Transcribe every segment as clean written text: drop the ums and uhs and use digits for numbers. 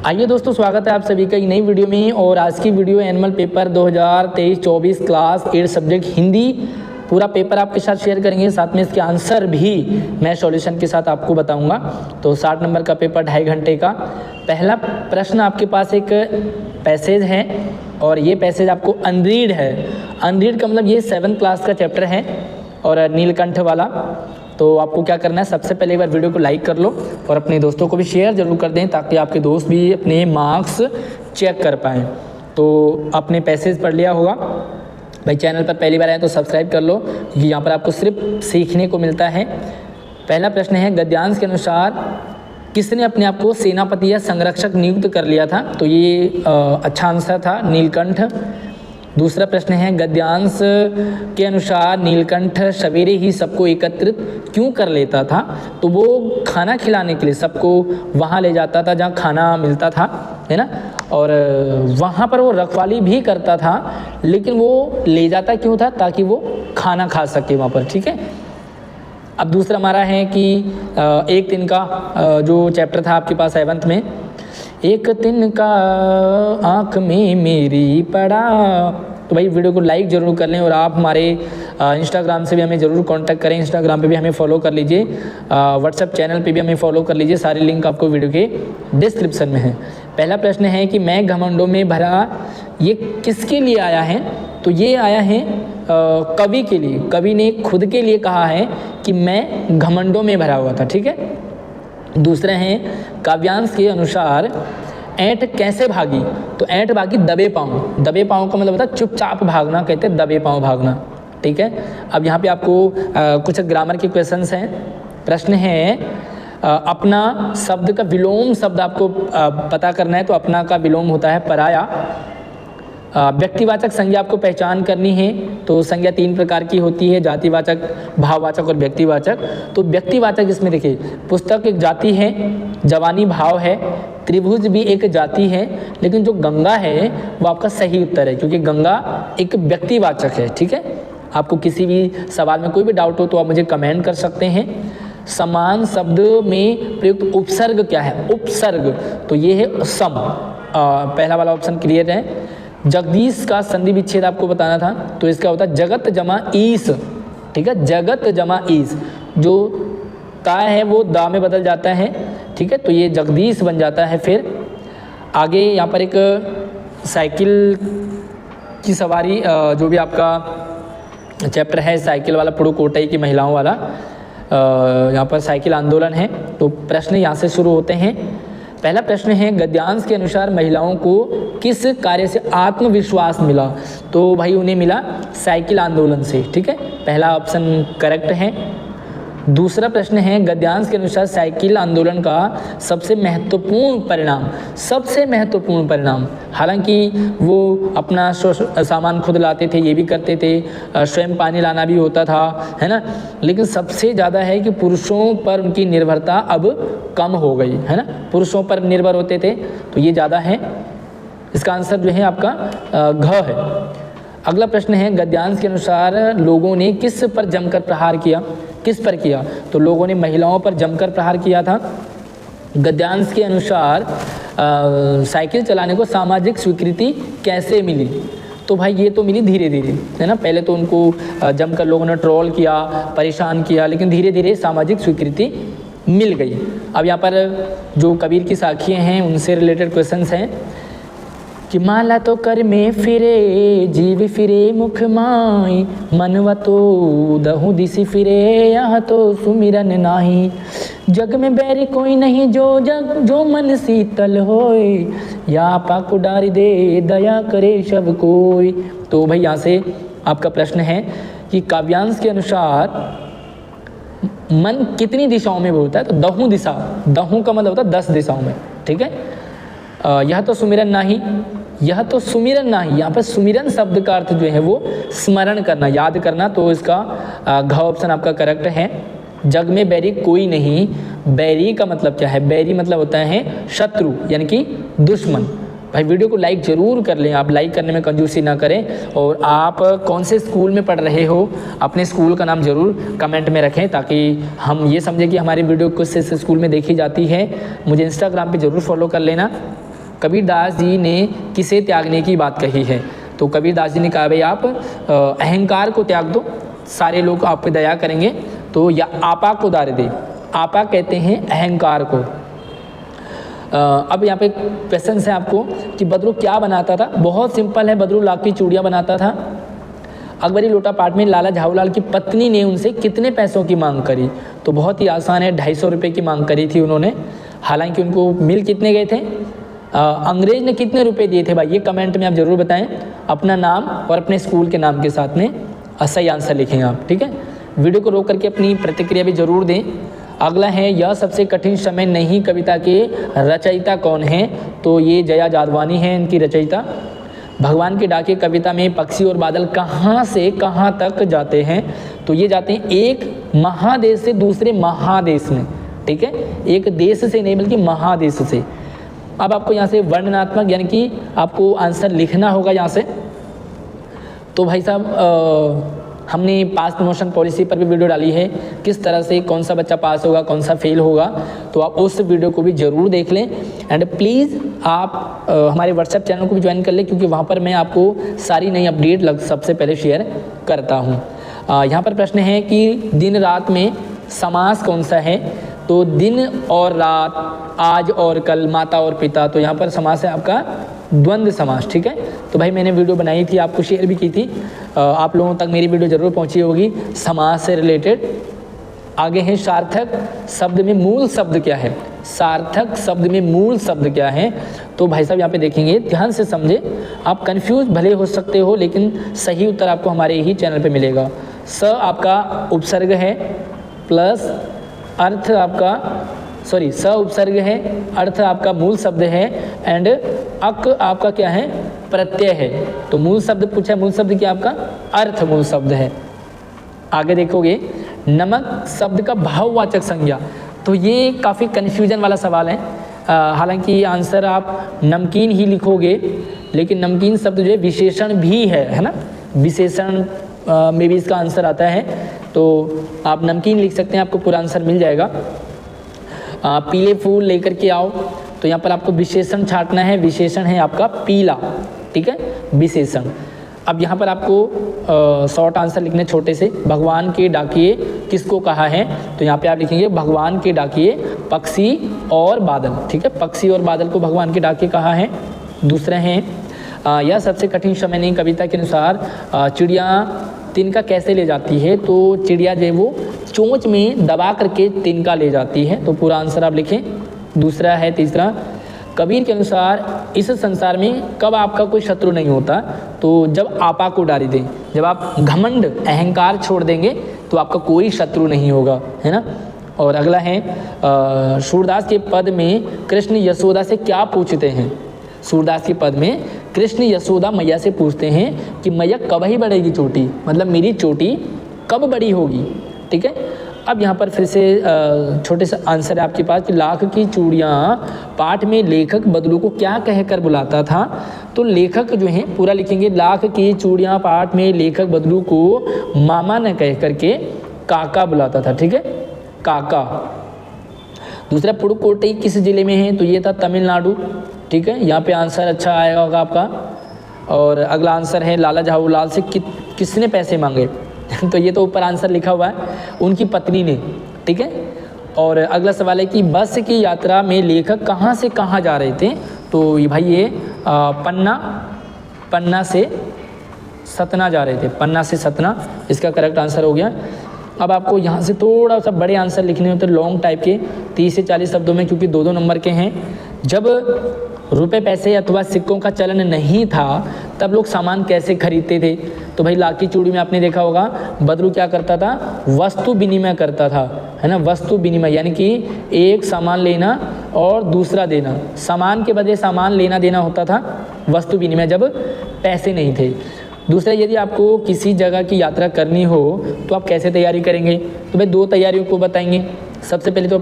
आइए दोस्तों, स्वागत है आप सभी का एक नई वीडियो में। और आज की video annual paper 2023-24 class 8 subject Hindi पूरा पेपर आपके साथ शेयर करेंगे। साथ में इसके आंसर भी मैं सॉल्यूशन के साथ आपको बताऊंगा। तो 60 नंबर का पेपर 2.5 घंटे का। पहला प्रश्न आपके पास एक पैसेज है और ये पैसेज आपको अनरीड है। अनरीड का मतलब ये 7th क्लास का चैप्टर है और नीलकंठ वाला। तो आपको क्या करना है, सबसे पहले एक बार वीडियो को लाइक कर लो और अपने दोस्तों को भी शेयर जरूर कर दें ताकि आपके दोस्त भी अपने मार्क्स चेक कर पाएँ। तो आपने पैसेज पढ़ लिया होगा। भाई चैनल पर पहली बार आए तो सब्सक्राइब कर लो क्योंकि यहाँ पर आपको सिर्फ सीखने को मिलता है। पहला प्रश्न है, गद्यांश के अनुसार किसने अपने आप को सेनापति या संरक्षक नियुक्त कर लिया था? तो ये अच्छा आंसर था, नीलकंठ। दूसरा प्रश्न है, गद्यांश के अनुसार नीलकंठ सवेरे ही सबको एकत्रित क्यों कर लेता था? तो वो खाना खिलाने के लिए सबको वहाँ ले जाता था जहाँ खाना मिलता था, है ना। और वहाँ पर वो रखवाली भी करता था, लेकिन वो ले जाता क्यों था? ताकि वो खाना खा सके वहाँ पर, ठीक है। अब दूसरा हमारा है कि एक दिन का जो चैप्टर था आपके पास 7th में, एक दिन का आँख में मेरी पड़ा। तो भाई वीडियो को लाइक ज़रूर कर लें और आप हमारे इंस्टाग्राम से भी हमें ज़रूर कांटेक्ट करें। इंस्टाग्राम पे भी हमें फॉलो कर लीजिए, व्हाट्सएप चैनल पे भी हमें फॉलो कर लीजिए। सारी लिंक आपको वीडियो के डिस्क्रिप्शन में है। पहला प्रश्न है कि मैं घमंडों में भरा, ये किसके लिए आया है? तो ये आया है कवि के लिए। कवि ने खुद के लिए कहा है कि मैं घमंडों में भरा हुआ था, ठीक है। दूसरे हैं, काव्यांश के अनुसार ऐंठ कैसे भागी? तो ऐंठ भागी दबे पाँव। दबे पाँव का मतलब होता है चुपचाप भागना, कहते हैं दबे पाँव भागना, ठीक है। अब यहाँ पे आपको कुछ ग्रामर के क्वेश्चंस हैं। प्रश्न है, अपना शब्द का विलोम शब्द आपको पता करना है। तो अपना का विलोम होता है पराया। व्यक्तिवाचक संज्ञा आपको पहचान करनी है। तो संज्ञा 3 प्रकार की होती है, जातिवाचक, भाववाचक और व्यक्तिवाचक। तो व्यक्तिवाचक इसमें देखिए, पुस्तक एक जाति है, जवानी भाव है, त्रिभुज भी एक जाति है, लेकिन जो गंगा है वो आपका सही उत्तर है क्योंकि गंगा एक व्यक्तिवाचक है, ठीक है। आपको किसी भी सवाल में कोई भी डाउट हो तो आप मुझे कमेंट कर सकते हैं। समान शब्द में प्रयुक्त उपसर्ग क्या है? उपसर्ग तो ये है सम। पहला वाला ऑप्शन क्लियर है। जगदीश का संधि विच्छेद आपको बताना था, तो इसका होता है जगत जमा ईस, ठीक है। जगत जमा ईस, जो ता है वो दा में बदल जाता है, ठीक है। तो ये जगदीश बन जाता है। फिर आगे यहाँ पर एक साइकिल की सवारी, जो भी आपका चैप्टर है साइकिल वाला, पुडुकोट्टई की महिलाओं वाला, यहाँ पर साइकिल आंदोलन है। तो प्रश्न यहाँ से शुरू होते हैं। पहला प्रश्न है, गद्यांश के अनुसार महिलाओं को किस कार्य से आत्मविश्वास मिला? तो भाई उन्हें मिला साइकिल आंदोलन से, ठीक है। पहला ऑप्शन करेक्ट है। दूसरा प्रश्न है, गद्यांश के अनुसार साइकिल आंदोलन का सबसे महत्वपूर्ण परिणाम, हालांकि वो अपना सामान खुद लाते थे, ये भी करते थे, स्वयं पानी लाना भी होता था, है ना, लेकिन सबसे ज़्यादा है कि पुरुषों पर उनकी निर्भरता अब कम हो गई, है ना। पुरुषों पर निर्भर होते थे, तो ये ज़्यादा है। इसका आंसर जो है आपका घ है। अगला प्रश्न है, गद्यांश के अनुसार लोगों ने किस पर जमकर प्रहार किया? किस पर किया? तो लोगों ने महिलाओं पर जमकर प्रहार किया था। गद्यांश के अनुसार साइकिल चलाने को सामाजिक स्वीकृति कैसे मिली? तो भाई ये तो मिली धीरे धीरे, है ना। पहले तो उनको जमकर लोगों ने ट्रोल किया, परेशान किया, लेकिन धीरे धीरे सामाजिक स्वीकृति मिल गई। अब यहाँ पर जो कबीर की साखियाँ हैं उनसे रिलेटेड क्वेश्चंस हैं कि माला तो कर में फिरे, जीव फिरे मुख माई, मनवा तो दहु दिसी फिरे, यह तो सुमिरन नाही। जग में बैरी कोई नहीं जो मन शीतल होए, या पाकु डारी दे दया करे सब कोई। तो भाई यहाँ से आपका प्रश्न है कि काव्यांश के अनुसार मन कितनी दिशाओं में बोलता है? तो दहु दिशा, दहु का मतलब होता है 10 दिशाओं में, ठीक है। यह तो सुमिरन नाही, यह तो सुमिरन नाही, यहाँ पर सुमिरन शब्द का अर्थ जो है वो स्मरण करना, याद करना। तो इसका घ ऑप्शन आपका करेक्ट है। जग में बैरी कोई नहीं, बैरी का मतलब क्या है? बैरी मतलब होता है शत्रु, यानी कि दुश्मन। भाई वीडियो को लाइक ज़रूर कर लें, आप लाइक करने में कंजूसी ना करें। और आप कौन से स्कूल में पढ़ रहे हो, अपने स्कूल का नाम ज़रूर कमेंट में रखें ताकि हम ये समझें कि हमारी वीडियो किस स्कूल में देखी जाती है। मुझे इंस्टाग्राम पे ज़रूर फॉलो कर लेना। कबीरदास जी ने किसे त्यागने की बात कही है? तो कबीरदास जी ने कहा भाई आप अहंकार को त्याग दो, सारे लोग आप पे दया करेंगे। तो या आपा को उदार दे, आपा कहते हैं अहंकार को। अब यहाँ पे क्वेश्चन है आपको कि बदरू क्या बनाता था? बहुत सिंपल है, बदरू लाख की चूड़ियाँ बनाता था। अकबरी लोटा पाठ में लाला झाऊलाल की पत्नी ने उनसे कितने पैसों की मांग करी? तो बहुत ही आसान है, 250 रुपये की मांग करी थी उन्होंने। हालांकि उनको मिल कितने गए थे? अंग्रेज ने कितने रुपए दिए थे भाई? ये कमेंट में आप ज़रूर बताएं, अपना नाम और अपने स्कूल के नाम के साथ में सही आंसर लिखें आप, ठीक है। वीडियो को रोक करके अपनी प्रतिक्रिया भी जरूर दें। अगला है, यह सबसे कठिन समय नहीं कविता के रचयिता कौन है? तो ये जया जादवानी है इनकी रचयिता। भगवान के डाके कविता में पक्षी और बादल कहाँ से कहाँ तक जाते हैं? तो ये जाते हैं एक महादेश से दूसरे महादेश में, ठीक है, एक देश से नहीं बल्कि महादेश से। अब आपको यहाँ से वर्णनात्मक यानी कि आपको आंसर लिखना होगा यहाँ से। तो भाई साहब हमने पास प्रमोशन पॉलिसी पर भी वीडियो डाली है, किस तरह से कौन सा बच्चा पास होगा कौन सा फेल होगा, तो आप उस वीडियो को भी ज़रूर देख लें। एंड प्लीज़ आप हमारे व्हाट्सएप चैनल को भी ज्वाइन कर लें, क्योंकि वहाँ पर मैं आपको सारी नई अपडेट सबसे पहले शेयर करता हूँ। यहाँ पर प्रश्न है कि दिन रात में समास कौन सा है? तो दिन और रात, आज और कल, माता और पिता। तो यहाँ पर समास है आपका द्वंद्व समास, ठीक है। तो भाई मैंने वीडियो बनाई थी, आपको शेयर भी की थी, आप लोगों तक मेरी वीडियो ज़रूर पहुंची होगी समास से रिलेटेड। आगे है सार्थक शब्द में मूल शब्द क्या है? सार्थक शब्द में मूल शब्द क्या है? तो भाई साहब यहाँ पे देखेंगे, ध्यान से समझे, आप कंफ्यूज भले हो सकते हो लेकिन सही उत्तर आपको हमारे ही चैनल पे मिलेगा। स आपका उपसर्ग है प्लस अर्थ आपका स उपसर्ग है, अर्थ आपका मूल शब्द है, एंड अक आपका क्या है? प्रत्यय है। तो मूल शब्द पूछा है, मूल शब्द क्या आपका? अर्थ मूल शब्द है। आगे देखोगे, नमक शब्द का भाववाचक संज्ञा। तो ये काफ़ी कन्फ्यूजन वाला सवाल है। हालांकि आंसर आप नमकीन ही लिखोगे, लेकिन नमकीन शब्द जो है विशेषण भी है ना, विशेषण में भी इसका आंसर आता है। तो आप नमकीन लिख सकते हैं, आपको पूरा आंसर मिल जाएगा। पीले फूल लेकर के आओ, तो यहाँ पर आपको विशेषण छांटना है, विशेषण है आपका पीला, ठीक है, विशेषण। अब यहाँ पर आपको शॉर्ट आंसर लिखने छोटे से, भगवान के डाकिए किसको कहा है? तो यहाँ पे आप लिखेंगे भगवान के डाकिए पक्षी और बादल, ठीक है, पक्षी और बादल को भगवान के डाकिए कहा है। दूसरा है, यह सबसे कठिन समय नहीं कविता के अनुसार चिड़िया तिनका कैसे ले जाती है? तो चिड़िया जो है वो चोंच में दबा करके तिनका ले जाती है। तो पूरा आंसर आप लिखें। दूसरा है, तीसरा, कबीर के अनुसार इस संसार में कब आपका कोई शत्रु नहीं होता? तो जब आपा को डाली दें, जब आप घमंड अहंकार छोड़ देंगे तो आपका कोई शत्रु नहीं होगा, है ना। और अगला है, सूरदास के पद में कृष्ण यशोदा से क्या पूछते हैं? सूरदास के पद में कृष्ण यशोदा मैया से पूछते हैं कि मैया कब ही बढ़ेगी चोटी, मतलब मेरी चोटी कब बड़ी होगी, ठीक है। अब यहाँ पर फिर से छोटे से आंसर है आपके पास कि लाख की चूड़ियाँ पाठ में लेखक बदलू को क्या कहकर बुलाता था? तो लेखक जो है पूरा लिखेंगे, लाख की चूड़ियाँ पाठ में लेखक बदलू को मामा न कह करके काका बुलाता था, ठीक है, काका। दूसरा, पुडुकोट्टई किस जिले में है? तो ये था तमिलनाडु, ठीक है, यहाँ पे आंसर अच्छा आएगा होगा आपका। और अगला आंसर है, लाला झाऊलाल से किसने पैसे मांगे? तो ये तो ऊपर आंसर लिखा हुआ है, उनकी पत्नी ने, ठीक है। और अगला सवाल है कि बस की यात्रा में लेखक कहाँ से कहाँ जा रहे थे? तो ये भाई ये पन्ना से सतना जा रहे थे, पन्ना से सतना, इसका करेक्ट आंसर हो गया। अब आपको यहाँ से थोड़ा सा बड़े आंसर लिखने होते हैं, लॉन्ग टाइप के, 30 से 40 शब्दों में, क्योंकि 2-2 नंबर के हैं। जब रुपए पैसे अथवा सिक्कों का चलन नहीं था तब लोग सामान कैसे खरीदते थे? तो भाई लाख की चूड़ी में आपने देखा होगा बदरू क्या करता था? वस्तु विनिमय करता था, है ना, वस्तु विनिमय, यानी कि एक सामान लेना और दूसरा देना, सामान के बदले सामान लेना देना होता था, वस्तु विनिमय, जब पैसे नहीं थे। दूसरा, यदि आपको किसी जगह की यात्रा करनी हो तो आप कैसे तैयारी करेंगे? तो भाई 2 तैयारियों को बताएंगे। सबसे पहले तो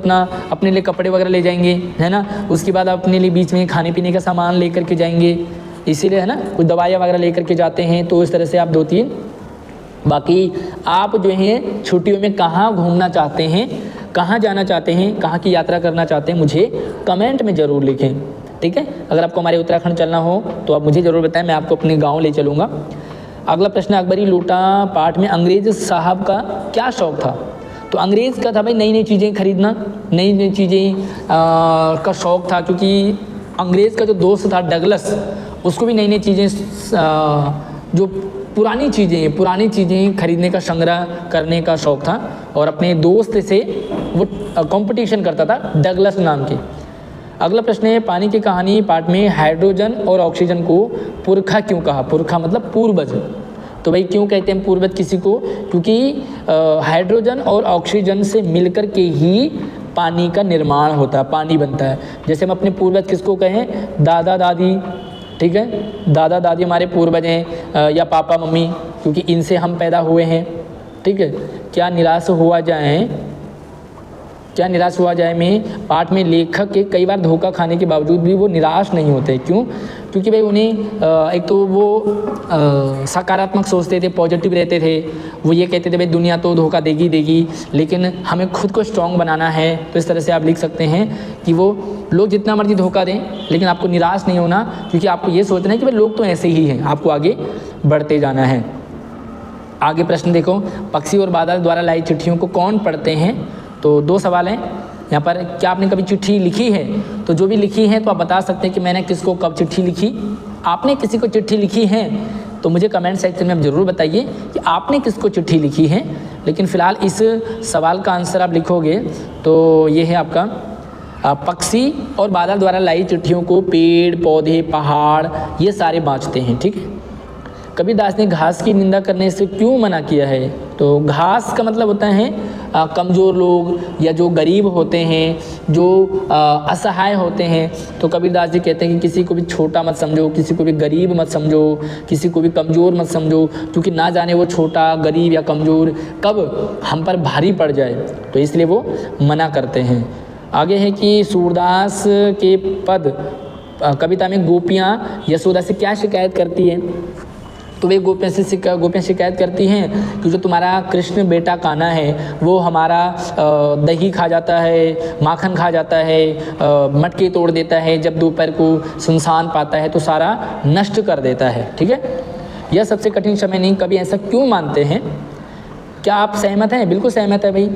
अपने लिए कपड़े वगैरह ले जाएंगे, है ना, उसके बाद अपने लिए बीच में खाने पीने का सामान लेकर के जाएंगे, इसीलिए, है ना, कुछ दवाइयाँ वगैरह लेकर के जाते हैं। तो इस तरह से आप 2-3। बाकी आप जो हैं छुट्टियों में कहाँ घूमना चाहते हैं, कहाँ जाना चाहते हैं, कहाँ की यात्रा करना चाहते हैं, मुझे कमेंट में ज़रूर लिखें, ठीक है। अगर आपको हमारे उत्तराखंड चलना हो तो आप मुझे ज़रूर बताएं, मैं आपको अपने गाँव ले चलूँगा। अगला प्रश्न, अकबरी लूटा पाठ में अंग्रेज साहब का क्या शौक़ था? तो अंग्रेज़ का था भाई नई नई चीज़ें खरीदना, नई नई चीज़ें का शौक़ था, क्योंकि अंग्रेज़ का जो दोस्त था डगलस, उसको भी नई नई चीज़ें, जो पुरानी चीज़ें खरीदने का, संग्रह करने का शौक़ था, और अपने दोस्त से वो कंपटीशन करता था डगलस नाम के। अगला प्रश्न है, पानी की कहानी पाठ में हाइड्रोजन और ऑक्सीजन को पुरखा क्यों कहा? पुरखा मतलब पूर्वज। तो भाई क्यों कहते हैं पूर्वज किसी को? क्योंकि हाइड्रोजन और ऑक्सीजन से मिलकर के ही पानी का निर्माण होता है, पानी बनता है। जैसे हम अपने पूर्वज किसको कहें? दादा दादी, ठीक है, दादा दादी हमारे पूर्वज हैं, या पापा मम्मी, क्योंकि इनसे हम पैदा हुए हैं, ठीक है। क्या निराश हुआ जाए में पाठ में लेखक के कई बार धोखा खाने के बावजूद भी वो निराश नहीं होते। क्यों? क्योंकि भाई उन्हें एक तो वो सकारात्मक सोचते थे, पॉजिटिव रहते थे। वो ये कहते थे भाई दुनिया तो धोखा देगी, लेकिन हमें खुद को स्ट्रॉन्ग बनाना है। तो इस तरह से आप लिख सकते हैं कि वो लोग जितना मर्जी धोखा दें, लेकिन आपको निराश नहीं होना, क्योंकि आपको ये सोचना है कि भाई लोग तो ऐसे ही हैं, आपको आगे बढ़ते जाना है। आगे प्रश्न देखो, पक्षी और बादल द्वारा लाई चिट्ठियों को कौन पढ़ते हैं? तो 2 सवाल हैं यहाँ पर। क्या आपने कभी चिट्ठी लिखी है? तो जो भी लिखी है तो आप बता सकते हैं कि मैंने किसको कब चिट्ठी लिखी। आपने किसी को चिट्ठी लिखी है तो मुझे कमेंट सेक्शन में आप ज़रूर बताइए कि आपने किसको चिट्ठी लिखी है। लेकिन फ़िलहाल इस सवाल का आंसर आप लिखोगे तो ये है आपका, पक्षी और बादल द्वारा लाई चिट्ठियों को पेड़ पौधे पहाड़ ये सारे बाँचते हैं, ठीक है। कबीरदास ने घास की निंदा करने से क्यों मना किया है? तो घास का मतलब होता है कमज़ोर लोग या जो गरीब होते हैं, जो असहाय होते हैं। तो कबीरदास जी कहते हैं कि किसी को भी छोटा मत समझो, किसी को भी गरीब मत समझो, किसी को भी कमज़ोर मत समझो, क्योंकि ना जाने वो छोटा गरीब या कमज़ोर कब हम पर भारी पड़ जाए, तो इसलिए वो मना करते हैं। आगे है कि सूरदास के पद कविता में गोपियाँ यशोदा से क्या शिकायत करती हैं? तो वे गोपियाँ शिकायत करती हैं कि जो तुम्हारा कृष्ण बेटा कान्हा है वो हमारा दही खा जाता है, माखन खा जाता है, मटके तोड़ देता है, जब दोपहर को सुनसान पाता है तो सारा नष्ट कर देता है, ठीक है। यह सबसे कठिन समय नहीं, कभी ऐसा क्यों मानते हैं? क्या आप सहमत हैं? बिल्कुल सहमत है भाई।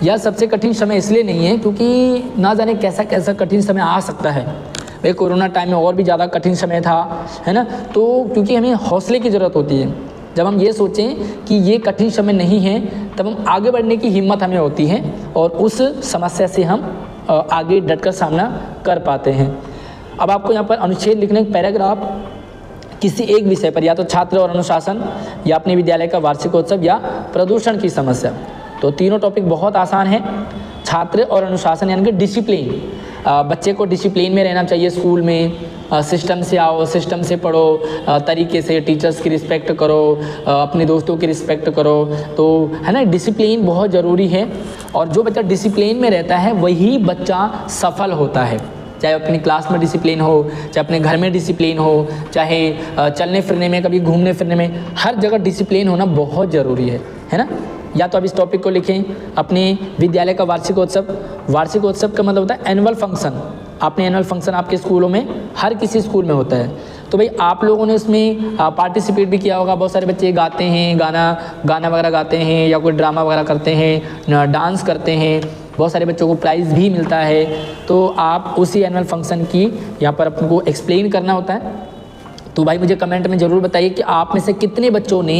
यह सबसे कठिन समय इसलिए नहीं है क्योंकि ना जाने कैसा कैसा कठिन समय आ सकता है। भाई कोरोना टाइम में और भी ज़्यादा कठिन समय था, है ना। तो क्योंकि हमें हौसले की ज़रूरत होती है। जब हम ये सोचें कि ये कठिन समय नहीं है, तब हम आगे बढ़ने की हिम्मत हमें होती है और उस समस्या से हम आगे डटकर सामना कर पाते हैं। अब आपको यहाँ पर अनुच्छेद लिखने का पैराग्राफ किसी एक विषय पर, या तो छात्र और अनुशासन, या अपने विद्यालय का वार्षिकोत्सव, या प्रदूषण की समस्या। तो तीनों टॉपिक बहुत आसान है। छात्र और अनुशासन यानी कि डिसिप्लिन, बच्चे को डिसिप्लिन में रहना चाहिए स्कूल में, सिस्टम से आओ, सिस्टम से पढ़ो, तरीके से टीचर्स की रिस्पेक्ट करो, अपने दोस्तों की रिस्पेक्ट करो, तो है ना, डिसिप्लिन बहुत ज़रूरी है। और जो बच्चा डिसिप्लिन में रहता है वही बच्चा सफल होता है। चाहे अपनी क्लास में डिसिप्लिन हो, चाहे अपने घर में डिसिप्लिन हो, चाहे चलने फिरने में, कभी घूमने फिरने में, हर जगह डिसिप्लिन होना बहुत ज़रूरी है ना। या तो आप इस टॉपिक को लिखें, अपने विद्यालय का वार्षिकोत्सव। वार्षिकोत्सव का मतलब होता है एनुअल फंक्शन। आपने एनुअल फंक्शन आपके स्कूलों में, हर किसी स्कूल में होता है, तो भाई आप लोगों ने उसमें पार्टिसिपेट भी किया होगा। बहुत सारे बच्चे गाते हैं, गाना वगैरह गाते हैं, या कोई ड्रामा वगैरह करते हैं, डांस करते हैं, बहुत सारे बच्चों को प्राइज़ भी मिलता है। तो आप उसी एनुअल फंक्शन की यहाँ पर अपन को एक्सप्लेन करना होता है। तो भाई मुझे कमेंट में ज़रूर बताइए कि आप में से कितने बच्चों ने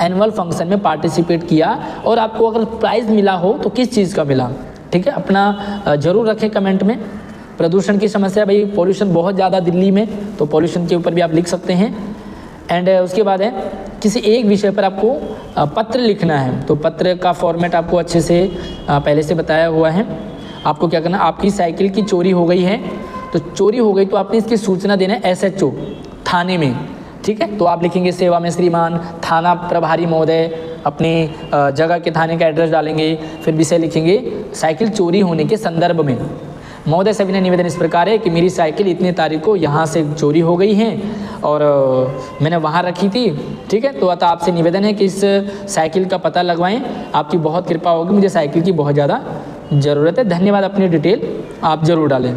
एनुअल फंक्शन में पार्टिसिपेट किया, और आपको अगर प्राइज़ मिला हो तो किस चीज़ का मिला, ठीक है। अपना ज़रूर रखें कमेंट में। प्रदूषण की समस्या, भाई पॉल्यूशन बहुत ज़्यादा दिल्ली में, तो पॉल्यूशन के ऊपर भी आप लिख सकते हैं। एंड उसके बाद है किसी एक विषय पर आपको पत्र लिखना है। तो पत्र का फॉर्मेट आपको अच्छे से पहले से बताया हुआ है। आपको क्या करना, आपकी साइकिल की चोरी हो गई है, तो चोरी हो गई तो आपने इसकी सूचना देना है SHO थाने में, ठीक है। तो आप लिखेंगे सेवा में श्रीमान थाना प्रभारी महोदय, अपने जगह के थाने का एड्रेस डालेंगे, फिर विषय लिखेंगे साइकिल चोरी होने के संदर्भ में। महोदय सविनय निवेदन इस प्रकार है कि मेरी साइकिल इतने तारीख को यहाँ से चोरी हो गई है और मैंने वहाँ रखी थी, ठीक है। तो अतः आपसे निवेदन है कि इस साइकिल का पता लगवाएं, आपकी बहुत कृपा होगी, मुझे साइकिल की बहुत ज़्यादा ज़रूरत है। धन्यवाद। अपनी डिटेल आप ज़रूर डालें।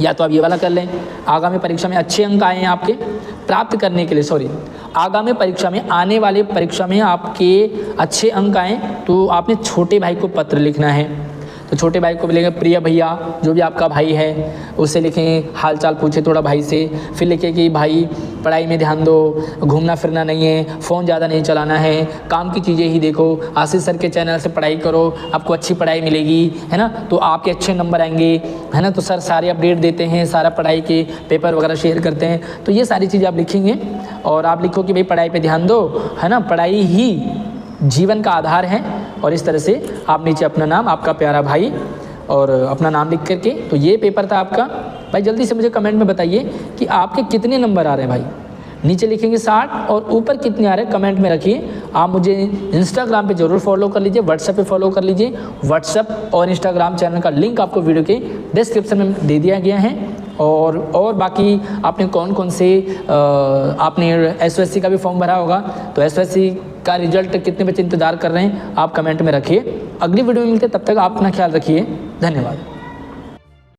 या तो आप ये वाला कर लें, आगामी परीक्षा में अच्छे अंक आए हैं आपके प्राप्त करने के लिए, आगामी परीक्षा में आने वाले परीक्षा में आपके अच्छे अंक आए तो आपने छोटे भाई को पत्र लिखना है। तो छोटे भाई को लिखेंगे प्रिय भैया, जो भी आपका भाई है उससे लिखें हाल चाल पूछे थोड़ा भाई से। फिर लिखें कि भाई पढ़ाई में ध्यान दो, घूमना फिरना नहीं है, फ़ोन ज़्यादा नहीं चलाना है, काम की चीज़ें ही देखो, आशीष सर के चैनल से पढ़ाई करो, आपको अच्छी पढ़ाई मिलेगी, है ना, तो आपके अच्छे नंबर आएंगे, है ना। तो सर सारे अपडेट देते हैं, सारा पढ़ाई के पेपर वगैरह शेयर करते हैं। तो ये सारी चीज़ें आप लिखेंगे और आप लिखो कि भाई पढ़ाई पर ध्यान दो, है ना, पढ़ाई ही जीवन का आधार है। और इस तरह से आप नीचे अपना नाम, आपका प्यारा भाई और अपना नाम लिख करके, तो ये पेपर था आपका। भाई जल्दी से मुझे कमेंट में बताइए कि आपके कितने नंबर आ रहे हैं भाई। नीचे लिखेंगे 60 और ऊपर कितने आ रहे हैं कमेंट में रखिए। आप मुझे इंस्टाग्राम पे ज़रूर फॉलो कर लीजिए, व्हाट्सएप पे फॉलो कर लीजिए। व्हाट्सएप और इंस्टाग्राम चैनल का लिंक आपको वीडियो के डिस्क्रिप्शन में दे दिया गया है। और बाकी आपने कौन कौन से आपने एसओएससी का भी फॉर्म भरा होगा, तो एसओएससी का रिजल्ट कितने बच्चे इंतज़ार कर रहे हैं आप कमेंट में रखिए। अगली वीडियो में मिलते हैं, तब तक आप अपना ख्याल रखिए। धन्यवाद।